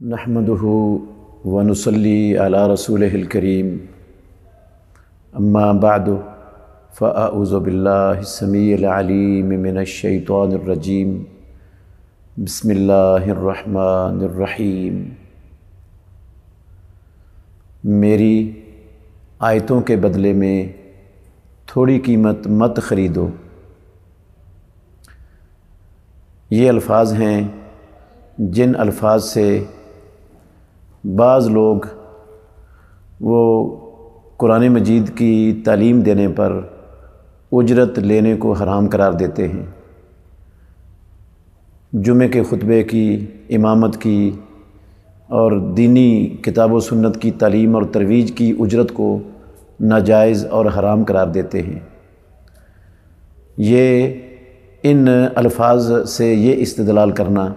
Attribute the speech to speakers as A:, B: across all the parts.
A: نحمدہ ونصلی علی رسولہ الکریم اما بعد فاعوذ باللہ السمیع العلیم من الشیطان الرجیم بسم اللہ الرحمن الرحیم۔ میری آیتوں کے بدلے میں تھوڑی قیمت مت خریدو۔ یہ الفاظ ہیں جن الفاظ سے بعض لوگ وہ قرآن مجید کی تعلیم دینے پر اجرت لینے کو حرام قرار دیتے ہیں۔ جمعے کے خطبے کی، امامت کی اور دینی کتاب و سنت کی تعلیم اور ترویج کی اجرت کو ناجائز اور حرام قرار دیتے ہیں۔ یہ ان الفاظ سے یہ استدلال کرنا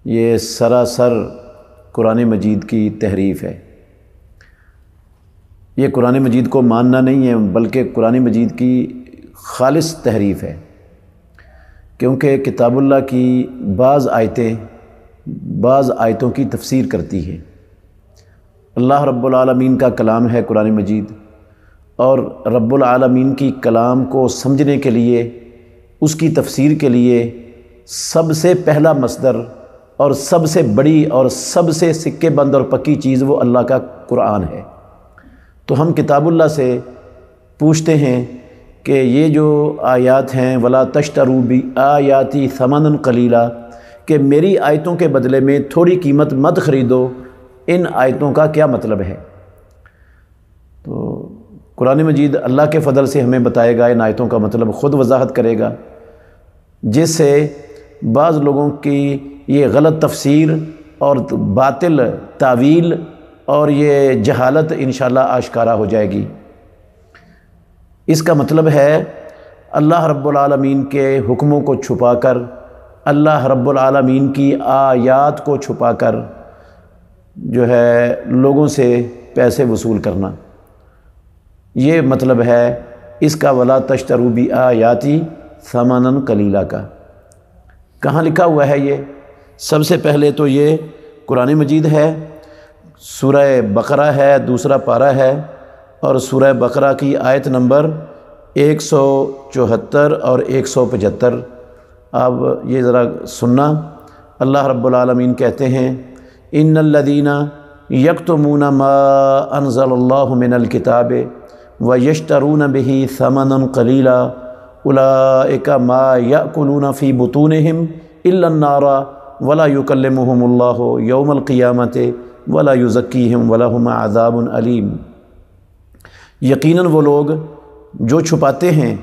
A: یہ سراسر قرآن مجید کی تحریف ہے۔ یہ قرآن مجید کو ماننا نہیں ہے بلکہ قرآن مجید کی خالص تحریف ہے، کیونکہ کتاب اللہ کی بعض آیتوں کی تفسیر کرتی ہے۔ اللہ رب العالمین کا کلام ہے قرآن مجید، اور رب العالمین کی کلام کو سمجھنے کے لیے، اس کی تفسیر کے لیے سب سے پہلا مصدر اور سب سے بڑی اور سب سے سکے بند اور پکی چیز وہ اللہ کا قرآن ہے۔ تو ہم کتاب اللہ سے پوچھتے ہیں کہ یہ جو آیات ہیں وَلَا تَشْتَرُوا بِآيَاتِي ثَمَنًا قَلِيلًا، کہ میری آیتوں کے بدلے میں تھوڑی قیمت مت خریدو، ان آیتوں کا کیا مطلب ہے؟ تو قرآن مجید اللہ کے فضل سے ہمیں بتائے گا، ان آیتوں کا مطلب خود وضاحت کرے گا، جس سے بعض لوگوں کی یہ غلط تفسیر اور باطل تعویل اور یہ جہالت انشاءاللہ آشکارا ہو جائے گی۔ اس کا مطلب ہے اللہ رب العالمین کے حکموں کو چھپا کر، اللہ رب العالمین کی آیات کو چھپا کر جو ہے لوگوں سے پیسے وصول کرنا، یہ مطلب ہے اس کا وَلَا تَشْتَرُوا بِآيَاتِي ثَمَنًا قَلِيلًا کا۔ کہاں لکھا ہوا ہے یہ؟ سب سے پہلے تو یہ قرآن مجید ہے، سورہ بقرہ ہے، دوسرا پارہ ہے، اور سورہ بقرہ کی آیت نمبر 174 اور 175۔ اب یہ ذرا سننا، اللہ رب العالمین کہتے ہیں ان الذین یکتمون ما انزل اللہ من الکتاب ویشترون بہ ثمنا قلیلا اولئک ما یأکلون فی بطونہم الا النار ولا یکلمہم اللہ یوم القیامۃ ولا یزکیہم ولہم عذاب علیم۔ یقیناً وہ لوگ جو چھپاتے ہیں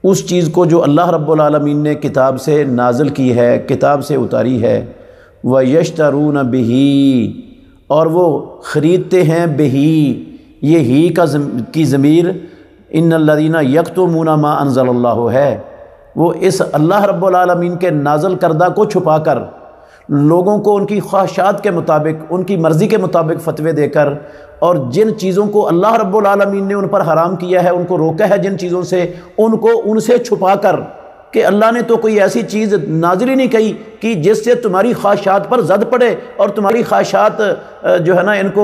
A: اس چیز کو جو اللہ رب العالمین نے کتاب سے نازل کی ہے، کتاب سے اتاری ہے، وَيَشْتَرُونَ بِهِ، اور وہ خریدتے ہیں بِهِ، یہ ہی کی ضمیر ان الذین یکتمون ما انزل اللہ ہے، وہ اس اللہ رب العالمین کے نازل کردہ کو چھپا کر لوگوں کو ان کی خواہشات کے مطابق، ان کی مرضی کے مطابق فتوے دے کر، اور جن چیزوں کو اللہ رب العالمین نے ان پر حرام کیا ہے، ان کو روکا ہے جن چیزوں سے، ان کو ان سے چھپا کر، کہ اللہ نے تو کوئی ایسی چیز نازل ہی نہیں کی کہ جس سے تمہاری خواہشات پر زد پڑے اور تمہاری خواہشات جو ہے نا ان کو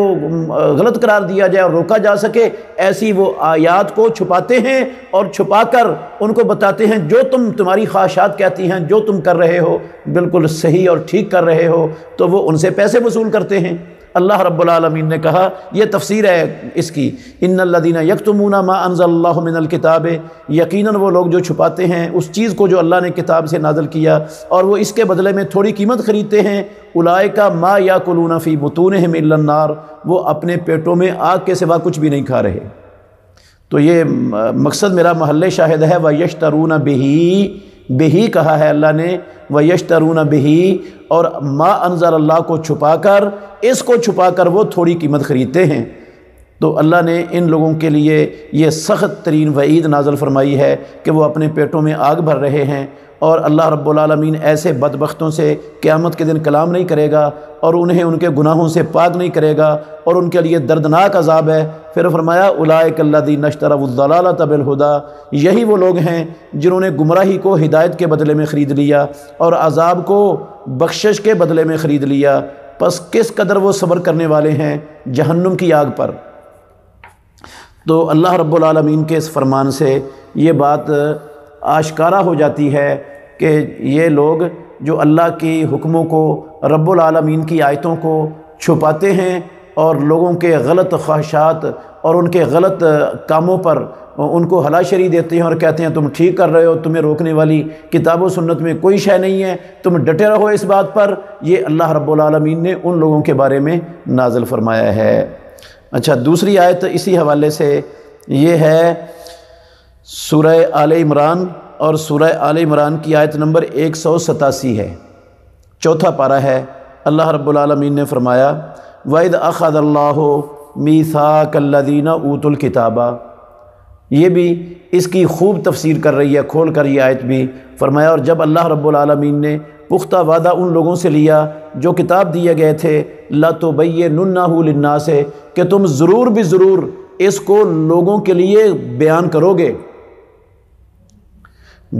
A: غلط قرار دیا جائے اور روکا جا سکے، ایسی وہ آیات کو چھپاتے ہیں اور چھپا کر ان کو بتاتے ہیں جو تمہاری خواہشات کہتی ہیں، جو تم کر رہے ہو بالکل صحیح اور ٹھیک کر رہے ہو، تو وہ ان سے پیسے وصول کرتے ہیں۔ اللہ رب العالمین نے کہا، یہ تفسیر ہے اس کی، ان الذین یکتمون ما انزل اللہ من الکتاب، یقیناً وہ لوگ جو چھپاتے ہیں اس چیز کو جو اللہ نے کتاب سے نازل کیا اور وہ اس کے بدلے میں تھوڑی قیمت خریدتے ہیں، اولئک ما یاکلون فی بطونہم الا النار، وہ اپنے پیٹوں میں آگ کے سوا کچھ بھی نہیں کھا رہے۔ تو یہ مقصد میرا محل شاہد ہے، وَيَشْتَرُونَ بِهِ، بہی کہا ہے اللہ نے، وَيَشْتَرُونَ بِهِ، اور ما انزل اللہ کو چھپا کر، اس کو چھپا کر وہ تھوڑی قیمت خریدتے ہیں۔ تو اللہ نے ان لوگوں کے لیے یہ سخت ترین وعید نازل فرمائی ہے کہ وہ اپنے پیٹوں میں آگ بھر رہے ہیں، اور اللہ رب العالمین ایسے بدبختوں سے قیامت کے دن کلام نہیں کرے گا اور انہیں ان کے گناہوں سے پاک نہیں کرے گا، اور ان کے لیے دردناک عذاب ہے۔ پھر فرمایا اولئک الذین اشتروا الضلالۃ بالہدی، یہی وہ لوگ ہیں جنہوں نے گمراہی کو ہدایت کے بدلے میں خرید لیا اور عذاب کو بخشش کے بدلے میں خرید لیا۔ پس کس قدر وہ صبر کرنے والے ہیں جہنم کی آگ پر۔ تو اللہ رب العالمین کے اس فرمان سے یہ بات آشکارا ہو جاتی ہے کہ یہ لوگ جو اللہ کی حکموں کو، رب العالمین کی آیتوں کو چھپاتے ہیں اور لوگوں کے غلط خواہشات اور ان کے غلط کاموں پر ان کو ہلاشری دیتے ہیں اور کہتے ہیں تم ٹھیک کر رہے ہو، تمہیں روکنے والی کتاب و سنت میں کوئی شے نہیں ہے، تم ڈٹے رہو اس بات پر، یہ اللہ رب العالمین نے ان لوگوں کے بارے میں نازل فرمایا ہے۔ اچھا، دوسری آیت اسی حوالے سے یہ ہے سورہ آل عمران، اور سورہ آل عمران کی آیت نمبر 187 ہے، چوتھا پارہ ہے۔ اللہ رب العالمین نے فرمایا وَإِذْ أَخَذَ اللَّهُ مِيثَاقَ الَّذِينَ أُوتُوا الْكِتَابَ، یہ بھی اس کی خوب تفسیر کر رہی ہے کھول کر یہ آیت بھی۔ فرمایا اور جب اللہ رب العالمین نے پختہ وعدہ ان لوگوں سے لیا جو کتاب دیے گئے تھے، لَتُبَيِّنُنَّهُ لِلنَّاسِ، کہ تم ضرور بھی ضرور اس کو لوگوں کے لیے بیان کرو گے۔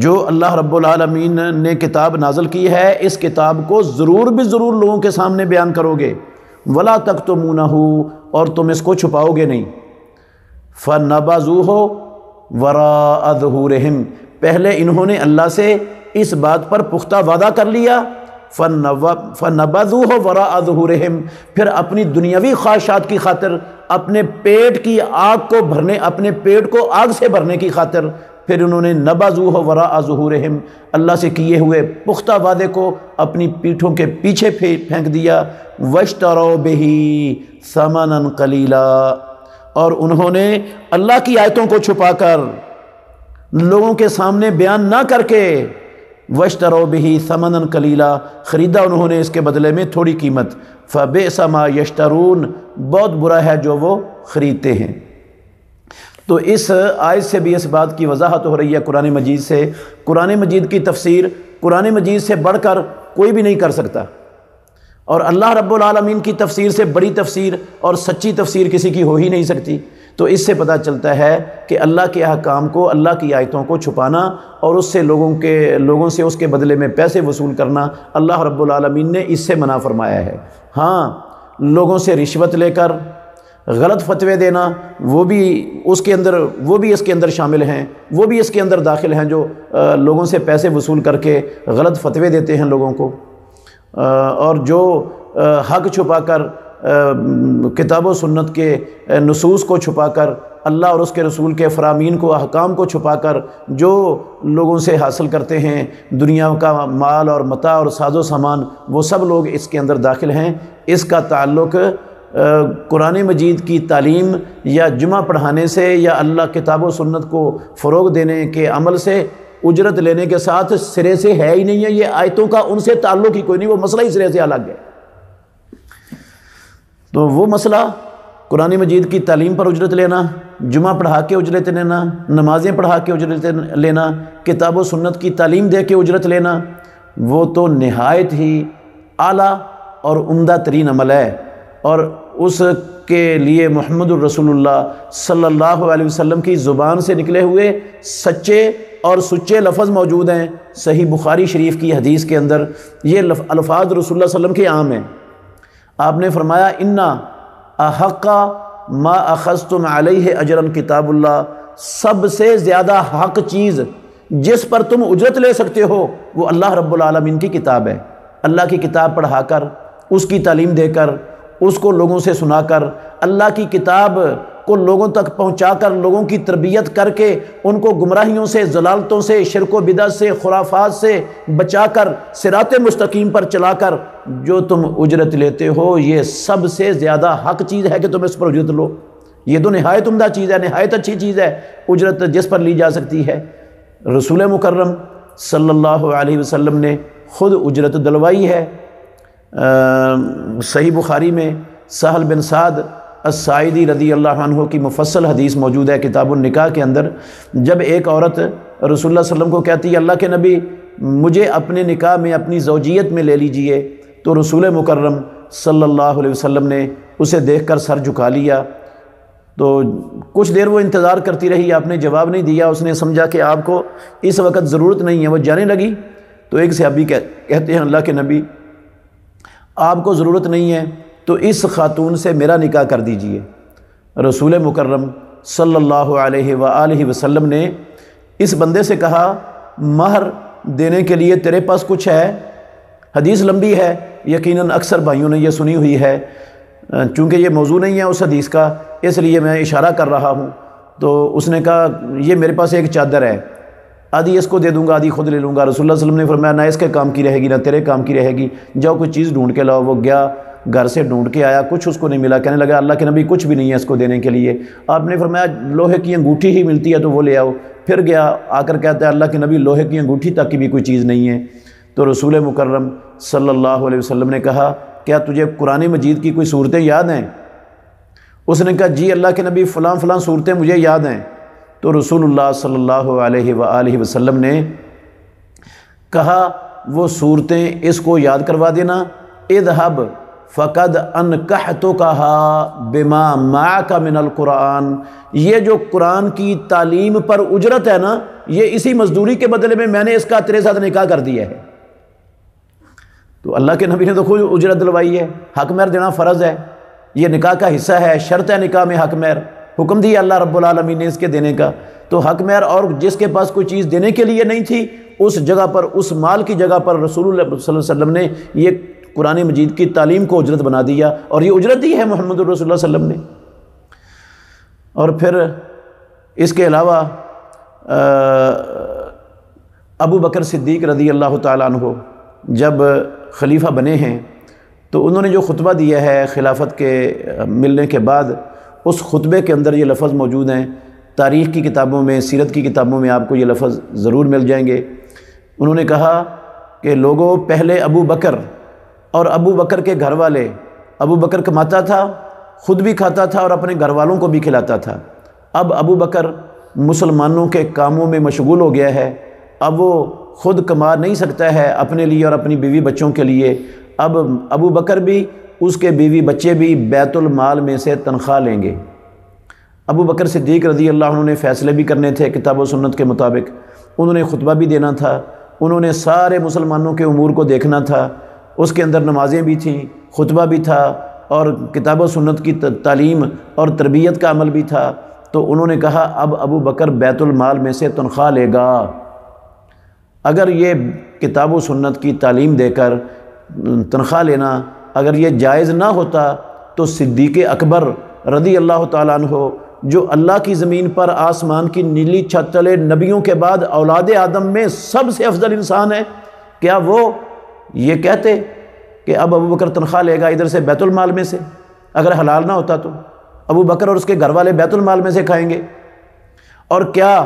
A: جو اللہ رب العالمین نے کتاب نازل کی ہے اس کتاب کو ضرور بھی ضرور لوگوں کے سامنے بیان کرو گے۔ وَلَا تَكْتُمُونَهُ، اور تم اس کو چھپاؤ گے نہیں۔ فَنَبَذُوهُ وَرَاءَ ظُهُورِهِمْ، پہلے انہوں نے اللہ سے اس بات پر پختہ وعدہ کر لیا، فَنَبَذُوهُ وَرَاءَ ظُهُورِهِمْ، پھر اپنی دنیاوی خواہشات کی خاطر، اپنے پیٹ کی آگ کو بھرنے، اپنے پیٹ کو آگ سے بھرنے کی خاطر، پھر انہوں نے نَبَذُوهُ وَرَاءَ ظُهُورِهِمْ، اللہ سے کیے ہوئے پختہ وعدے کو اپنی پیٹھوں کے پیچھے پھینک دیا۔ وَاشْتَرَوْا بِهِ ثَمَنًا قَلِيلًا، اور انہوں نے اللہ کی آیتوں کو چھپا کر لوگوں کے سامنے بیان نہ کر کے، وَاشْتَرَوْا بِهِ ثَمَنًا قَلِيلًا، خریدا انہوں نے اس کے بدلے میں تھوڑی قیمت۔ فَبِئْسَ مَا يَشْتَرُونَ، بہت برا ہے جو وہ خریدتے ہیں۔ تو اس آیت سے بھی اس بات کی وضاحت ہو رہی ہے قرآن مجید سے، قرآن مجید کی تفسیر قرآن مجید سے بڑھ کر کوئی بھی نہیں کر سکتا، اور اللہ رب العالمین کی تفسیر سے بڑی تفسیر اور سچی تفسیر کسی کی ہو ہی نہیں سکتی۔ تو اس سے پتہ چلتا ہے کہ اللہ کے احکام کو، اللہ کی آیتوں کو چھپانا اور اس سے لوگوں سے اس کے بدلے میں پیسے وصول کرنا اللہ رب العالمین نے اس سے منع فرمایا ہے۔ ہاں، لوگوں سے رشوت لے کر غلط فتوے دینا، وہ بھی اس کے اندر شامل ہیں، وہ بھی اس کے اندر داخل ہیں، جو لوگوں سے پیسے وصول کر کے غلط فتوے دیتے ہیں لوگوں کو، اور جو حق چھپا کر، کتاب و سنت کے نصوص کو چھپا کر، اللہ اور اس کے رسول کے فرامین کو، احکام کو چھپا کر جو لوگوں سے حاصل کرتے ہیں دنیا کا مال اور متاع اور ساز و سامان، وہ سب لوگ اس کے اندر داخل ہیں۔ اس کا تعلق قرآن مجید کی تعلیم یا جمعہ پڑھانے سے یا اللہ کتاب و سنت کو فروغ دینے کے عمل سے اجرت لینے کے ساتھ سرے سے ہے ہی نہیں ہے۔ یہ آیتوں کا ان سے تعلق ہی کوئی نہیں، وہ مسئلہ ہی سرے سے الگ ہے۔ تو وہ مسئلہ قرآن مجید کی تعلیم پر اجرت لینا، جمعہ پڑھا کے اجرت لینا، نمازیں پڑھا کے اجرت لینا، کتاب و سنت کی تعلیم دے کے اجرت لینا، وہ تو نہایت ہی اعلیٰ اور عمدہ ترین عمل ہے، اور اس کے لیے محمد الرسول اللہ صلی اللہ علیہ وسلم کی زبان سے نکلے ہوئے سچے اور سچے لفظ موجود ہیں۔ صحیح بخاری شریف کی حدیث کے اندر یہ الفاظ رسول اللہ صلی اللہ علیہ وسلم کے عام ہیں۔ آپ نے فرمایا اِنَّا اَحَقَّ مَا أَخَذْتُمْ عَلَيْهِ أَجْرًا کتاب اللہ، سب سے زیادہ حق چیز جس پر تم اجرت لے سکتے ہو وہ اللہ رب العالمین کی کتاب ہے۔ اللہ کی کتاب پڑھا کر، اس کی تعلیم دے کر، اس کو لوگوں سے سنا کر، اللہ کی کتاب کو لوگوں تک پہنچا کر، لوگوں کی تربیت کر کے، ان کو گمراہیوں سے، ضلالتوں سے، شرک و بدعت سے، خرافات سے بچا کر، صراط مستقیم پر چلا کر جو تم اجرت لیتے ہو، یہ سب سے زیادہ حق چیز ہے کہ تم اس پر اجرت لو۔ یہ تو نہایت عمدہ چیز ہے، نہایت اچھی چیز ہے اجرت جس پر لی جا سکتی ہے۔ رسول مکرم صلی اللہ علیہ وسلم نے خود اجرت دلوائی ہے۔ صحیح بخاری میں سہل بن سعد الساعدی رضی اللہ عنہ کی مفصل حدیث موجود ہے کتاب النکاح کے اندر۔ جب ایک عورت رسول اللہ صلی اللہ علیہ وسلم کو کہتی ہے اللہ کے نبی مجھے اپنے نکاح میں اپنی زوجیت میں لے لیجئے، تو رسول مکرم صلی اللہ علیہ وسلم نے اسے دیکھ کر سر جھکا لیا۔ تو کچھ دیر وہ انتظار کرتی رہی، آپ نے جواب نہیں دیا، اس نے سمجھا کہ آپ کو اس وقت ضرورت نہیں ہے، وہ جانے لگی۔ تو ایک صحابی کہتے ہیں اللہ کے نبی آپ کو ضرورت نہیں ہے تو اس خاتون سے میرا نکاح کر دیجئے۔ رسول مکرم صلی اللہ علیہ وآلہ وسلم نے اس بندے سے کہا مہر دینے کے لیے تیرے پاس کچھ ہے؟ حدیث لمبی ہے، یقیناً اکثر بھائیوں نے یہ سنی ہوئی ہے، چونکہ یہ موضوع نہیں ہے اس حدیث کا اس لیے میں اشارہ کر رہا ہوں۔ تو اس نے کہا یہ میرے پاس ایک چادر ہے، آدھی اس کو دے دوں گا آدھی خود لے لوں گا۔ رسول اللہ صلی اللہ علیہ وسلم نے فرمایا نہ اس کے کام کی رہے گی نہ تیرے کام کی رہے گی، جاؤ کوئی چیز ڈھونڈ کے لاؤ۔ وہ گیا گھر سے ڈھونڈ کے آیا، کچھ اس کو نہیں ملا، کہنے لگا اللہ کے نبی کچھ بھی نہیں ہے اس کو دینے کے لیے۔ آپ نے فرمایا لوہے کی انگوٹھی ہی ملتی ہے تو وہ لے آؤ۔ پھر گیا آ کر کہتا ہے اللہ کے نبی لوہے کی انگوٹھی تک کی بھی کوئی چیز نہیں ہے۔ تو رسول مکرم صلی اللہ علیہ وسلم نے کہا کیا تجھے قرآن مجید کی کوئی صورتیں یاد ہیں؟ اس نے کہا جی اللہ کے نبی فلاں فلاں صورتیں مجھے یاد ہیں۔ تو رسول اللہ صلی اللہ علیہ وآلہ وسلم نے کہا وہ صورتیں اس کو یاد کروا دینا، اذهب فقد انکحتکھا بما معک من القرآن، یہ جو قرآن کی تعلیم پر اجرت ہے نا، یہ اسی مزدوری کے بدلے میں نے اس کا تیرے ساتھ نکاح کر دیا ہے۔ تو اللہ کے نبی نے تو خود اجرت دلوائی ہے، حق مہر دینا فرض ہے، یہ نکاح کا حصہ ہے، شرط ہے نکاح میں حق مہر، حکم دیا اللہ رب العالمین نے اس کے دینے کا۔ تو حق مہر، اور جس کے پاس کوئی چیز دینے کے لیے نہیں تھی اس جگہ پر، اس مال کی جگہ پر رسول اللہ صلی اللہ علیہ وسلم نے یہ قرآن مجید کی تعلیم کو اجرت بنا دیا، اور یہ اجرت ہی ہے محمد رسول اللہ صلی اللہ علیہ وسلم نے۔ اور پھر اس کے علاوہ ابو بکر صدیق رضی اللہ تعالیٰ عنہ جب خلیفہ بنے ہیں تو انہوں نے جو خطبہ دیا ہے خلافت کے ملنے کے بعد، اس خطبے کے اندر یہ لفظ موجود ہیں، تاریخ کی کتابوں میں سیرت کی کتابوں میں آپ کو یہ لفظ ضرور مل جائیں گے۔ انہوں نے کہا کہ لوگوں پہلے ابو بکر اور ابو بکر کے گھر والے، ابو بکر کماتا تھا، خود بھی کھاتا تھا اور اپنے گھر والوں کو بھی کھلاتا تھا، اب ابو بکر مسلمانوں کے کاموں میں مشغول ہو گیا ہے، اب وہ خود کما نہیں سکتا ہے اپنے لیے اور اپنی بیوی بچوں کے لیے، اب ابو بکر بھی اس کے بیوی بچے بھی بیت المال میں سے تنخواہ لیں گے۔ ابو بکر صدیق رضی اللہ عنہ نے فیصلے بھی کرنے تھے کتاب و سنت کے مطابق، انہوں نے خطبہ بھی دینا تھا، انہوں نے سارے مسلمانوں کے امور کو دیکھنا تھا، اس کے اندر نمازیں بھی تھیں، خطبہ بھی تھا، اور کتاب و سنت کی تعلیم اور تربیت کا عمل بھی تھا۔ تو انہوں نے کہا اب ابو بکر بیت المال میں سے تنخواہ لے گا۔ اگر یہ کتاب و سنت کی تعلیم دے کر تنخواہ لینا اگر یہ جائز نہ ہوتا تو صدیق اکبر رضی اللہ تعالیٰ عنہ جو اللہ کی زمین پر آسمان کی نیلی چھت تلے نبیوں کے بعد اولاد آدم میں سب سے افضل انسان ہے، کیا وہ یہ کہتے کہ اب ابو بکر تنخواہ لے گا ادھر سے بیت المال میں سے؟ اگر حلال نہ ہوتا تو ابو بکر اور اس کے گھر والے بیت المال میں سے کھائیں گے؟ اور کیا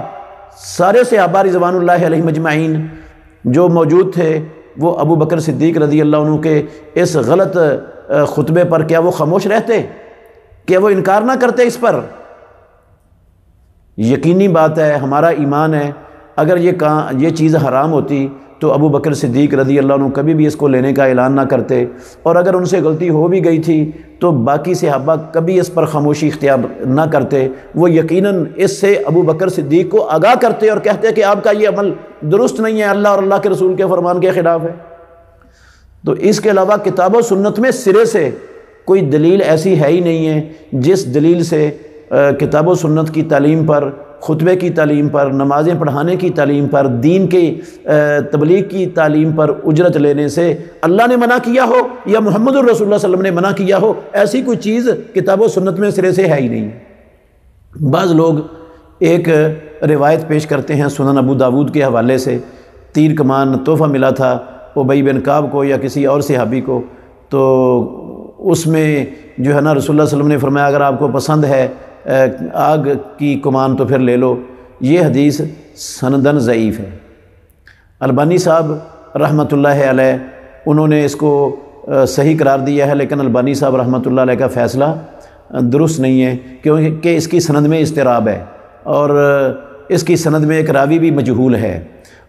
A: سارے صحابہ رضوان اللہ علیہم اجمعین جو موجود تھے وہ ابو بکر صدیق رضی اللہ عنہ کے اس غلط خطبے پر کیا وہ خاموش رہتے؟ کیا وہ انکار نہ کرتے اس پر؟ یقینی بات ہے، ہمارا ایمان ہے، اگر یہ چیز حرام ہوتی تو ابو بکر صدیق رضی اللہ عنہ کبھی بھی اس کو لینے کا اعلان نہ کرتے، اور اگر ان سے غلطی ہو بھی گئی تھی تو باقی صحابہ کبھی اس پر خاموشی اختیار نہ کرتے، وہ یقیناً اس سے ابو بکر صدیق کو آگاہ کرتے اور کہتے کہ آپ کا یہ عمل درست نہیں ہے، اللہ اور اللہ کے رسول کے فرمان کے خلاف ہے۔ تو اس کے علاوہ کتاب و سنت میں سرے سے کوئی دلیل ایسی ہے ہی نہیں ہے جس دلیل سے کتاب و سنت کی تعلیم پر، خطبے کی تعلیم پر، نمازیں پڑھانے کی تعلیم پر، دین کی تبلیغ کی تعلیم پر اجرت لینے سے اللہ نے منع کیا ہو یا محمد الرسول اللہ صلی اللہ علیہ وسلم نے منع کیا ہو، ایسی کوئی چیز کتاب و سنت میں سرے سے ہے ہی نہیں۔ بعض لوگ ایک روایت پیش کرتے ہیں سنن ابو داود کے حوالے سے، تیر کمان تحفہ ملا تھا ابی بن کعب کو یا کسی اور صحابی کو، تو اس میں جو ہے نا رسول اللہ صلی اللہ علیہ وسلم نے فرمایا اگر آپ کو پسند ہے آگ کی کمان تو پھر لے لو۔ یہ حدیث سندن ضعیف ہے۔ البانی صاحب رحمۃ اللہ علیہ انہوں نے اس کو صحیح قرار دیا ہے، لیکن البانی صاحب رحمۃ اللہ علیہ کا فیصلہ درست نہیں ہے کیونکہ اس کی سند میں اضطراب ہے، اور اس کی سند میں ایک راوی بھی مجہول ہے،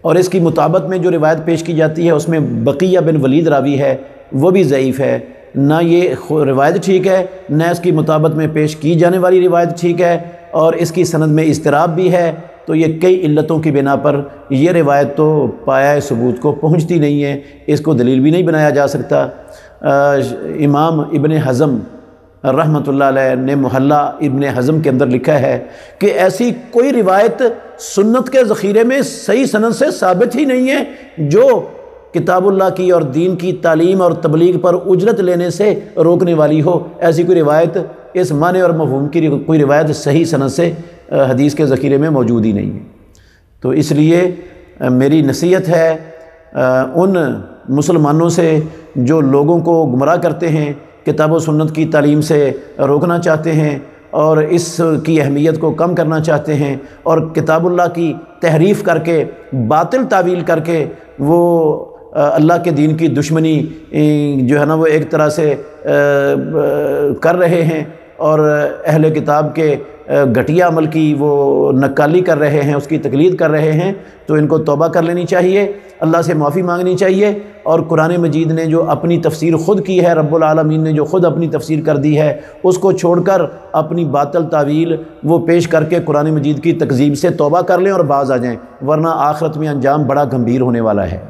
A: اور اس کی مطابقت میں جو روایت پیش کی جاتی ہے اس میں بقیہ بن ولید راوی ہے، وہ بھی ضعیف ہے۔ نہ یہ روایت ٹھیک ہے، نہ اس کی مطابقت میں پیش کی جانے والی روایت ٹھیک ہے، اور اس کی سند میں اضطراب بھی ہے۔ تو یہ کئی علتوں کی بنا پر یہ روایت تو پایہ ثبوت کو پہنچتی نہیں ہے، اس کو دلیل بھی نہیں بنایا جا سکتا۔ امام ابن حزم رحمۃ اللہ علیہ نے محلہ ابن حزم کے اندر لکھا ہے کہ ایسی کوئی روایت سنت کے ذخیرے میں صحیح سند سے ثابت ہی نہیں ہے جو کتاب اللہ کی اور دین کی تعلیم اور تبلیغ پر اجرت لینے سے روکنے والی ہو۔ ایسی کوئی روایت اس معنی اور مفہوم کی کوئی روایت صحیح سند سے حدیث کے ذخیرے میں موجود ہی نہیں ہے۔ تو اس لیے میری نصیحت ہے ان مسلمانوں سے جو لوگوں کو گمراہ کرتے ہیں، کتاب و سنت کی تعلیم سے روکنا چاہتے ہیں اور اس کی اہمیت کو کم کرنا چاہتے ہیں اور کتاب اللہ کی تحریف کر کے باطل تعویل کر کے وہ اللہ کے دین کی دشمنی جو ہے نا وہ ایک طرح سے کر رہے ہیں اور اہل کتاب کے گھٹیا عمل کی وہ نقالی کر رہے ہیں، اس کی تقلید کر رہے ہیں، تو ان کو توبہ کر لینی چاہیے، اللہ سے معافی مانگنی چاہیے۔ اور قرآن مجید نے جو اپنی تفسیر خود کی ہے، رب العالمین نے جو خود اپنی تفسیر کر دی ہے، اس کو چھوڑ کر اپنی باطل تعویل وہ پیش کر کے قرآن مجید کی تکذیب سے توبہ کر لیں اور باز آ جائیں، ورنہ آخرت میں انجام بڑا گمبھیر ہونے والا ہے۔